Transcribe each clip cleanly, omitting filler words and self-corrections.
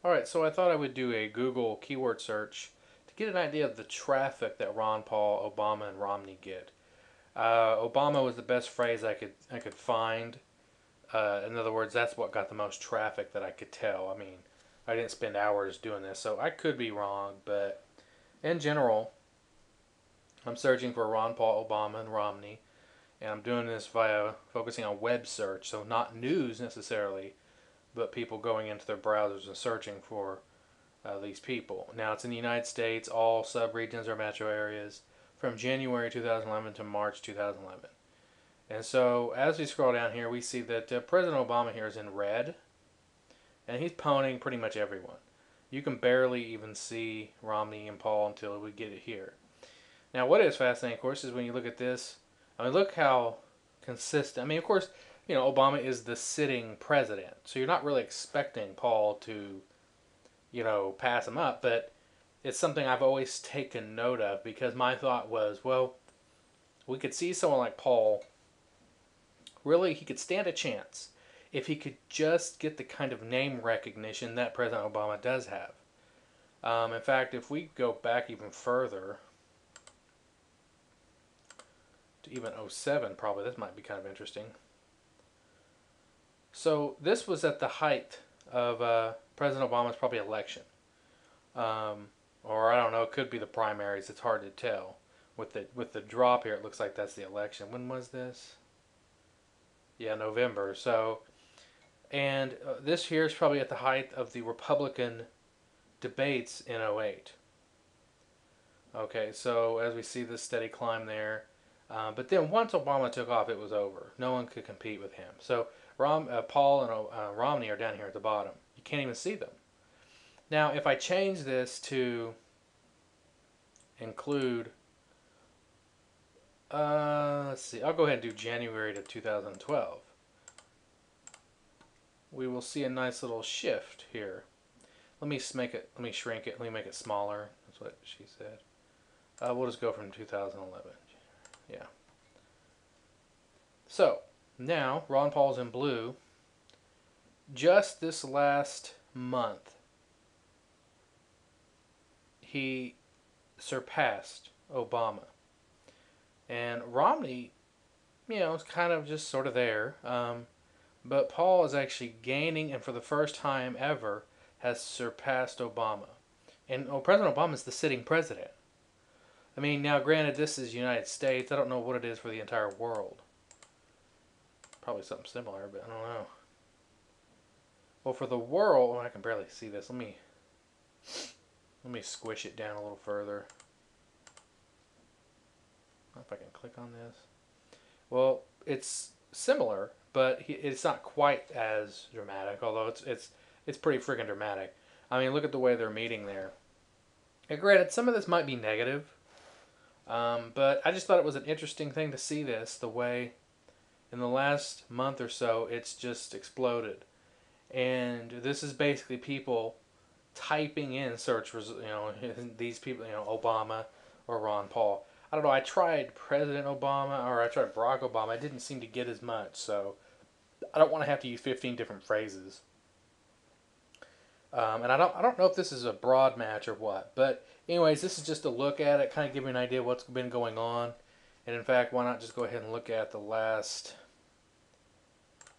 Alright, so I thought I would do a Google keyword search to get an idea of the traffic that Ron Paul, Obama, and Romney get. Obama was the best phrase I could find. In other words, that's what got the most traffic that I could tell. I mean, I didn't spend hours doing this, so I could be wrong, but in general, I'm searching for Ron Paul, Obama, and Romney, and I'm doing this via focusing on web search, so not news necessarily, but people going into their browsers and searching for these people. Now it's in the United States, all subregions or metro areas from January 2011 to March 2011. And so as we scroll down here, we see that President Obama here is in red, and he's pwning pretty much everyone. You can barely even see Romney and Paul until we get it here. Now, what is fascinating, of course, is when you look at this. I mean, look how consistent. I mean, of course, Obama is the sitting president, so you're not really expecting Paul to pass him up, but it's something I've always taken note of because my thought was, well, we could see someone like Paul, really, he could stand a chance if he could just get the kind of name recognition that President Obama does have. In fact, if we go back even further to even '07, probably, this might be kind of interesting. So this was at the height of President Obama's probably election. Or I don't know, it could be the primaries. It's hard to tell. With the drop here, it looks like that's the election. When was this? Yeah, November. So, and this here is probably at the height of the Republican debates in '08. Okay, so as we see this steady climb there, but then once Obama took off, it was over. No one could compete with him. So Paul and Romney are down here at the bottom. You can't even see them. Now, if I change this to include, let's see, I'll go ahead and do January to 2012. We will see a nice little shift here. Let me make it. Let me shrink it. Let me make it smaller. That's what she said. We'll just go from 2011. Yeah. So now Ron Paul's in blue. Just this last month, he surpassed Obama. And Romney, is kind of just sort of there. But Paul is actually gaining, and for the first time ever, has surpassed Obama. And President Obama is the sitting president. I mean, now granted, this is United States. I don't know what it is for the entire world. Probably something similar, but I don't know. Well, for the world, I can barely see this. Let me squish it down a little further. I don't know if I can click on this. Well, it's similar, but it's not quite as dramatic. Although it's pretty freaking dramatic. I mean, look at the way they're meeting there. And granted, some of this might be negative, but I just thought it was an interesting thing to see this the way in the last month or so it's just exploded. And this is basically people typing in search results, these people, Obama or Ron Paul. I don't know. I tried President Obama or I tried Barack Obama. I didn't seem to get as much, so I don't want to have to use 15 different phrases. And I don't know if this is a broad match or what, but anyways, this is just a look at it, kind of give you an idea of what's been going on. And in fact, why not just go ahead and look at the last,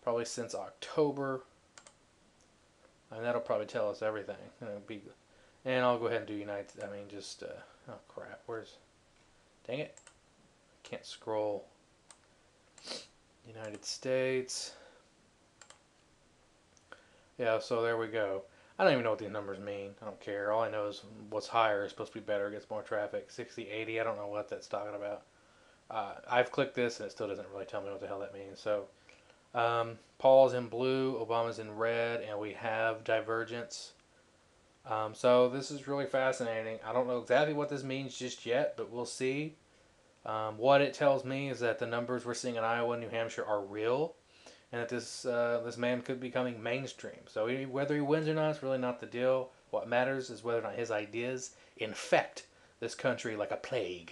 probably since October. And that'll probably tell us everything. And I'll go ahead and do oh crap, dang it. Can't scroll. United States. Yeah, so there we go. I don't even know what these numbers mean. I don't care. All I know is what's higher is supposed to be better, gets more traffic. 60, 80, I don't know what that's talking about. I've clicked this and it still doesn't really tell me what the hell that means. So Paul's in blue, Obama's in red, and we have divergence. So this is really fascinating. I don't know exactly what this means just yet, but we'll see. What it tells me is that the numbers we're seeing in Iowa and New Hampshire are real, and that this man could be coming mainstream. So whether he wins or not is really not the deal. What matters is whether or not his ideas infect this country like a plague.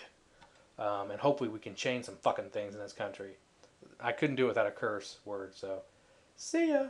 And hopefully we can change some fucking things in this country. I couldn't do it without a curse word, so see ya.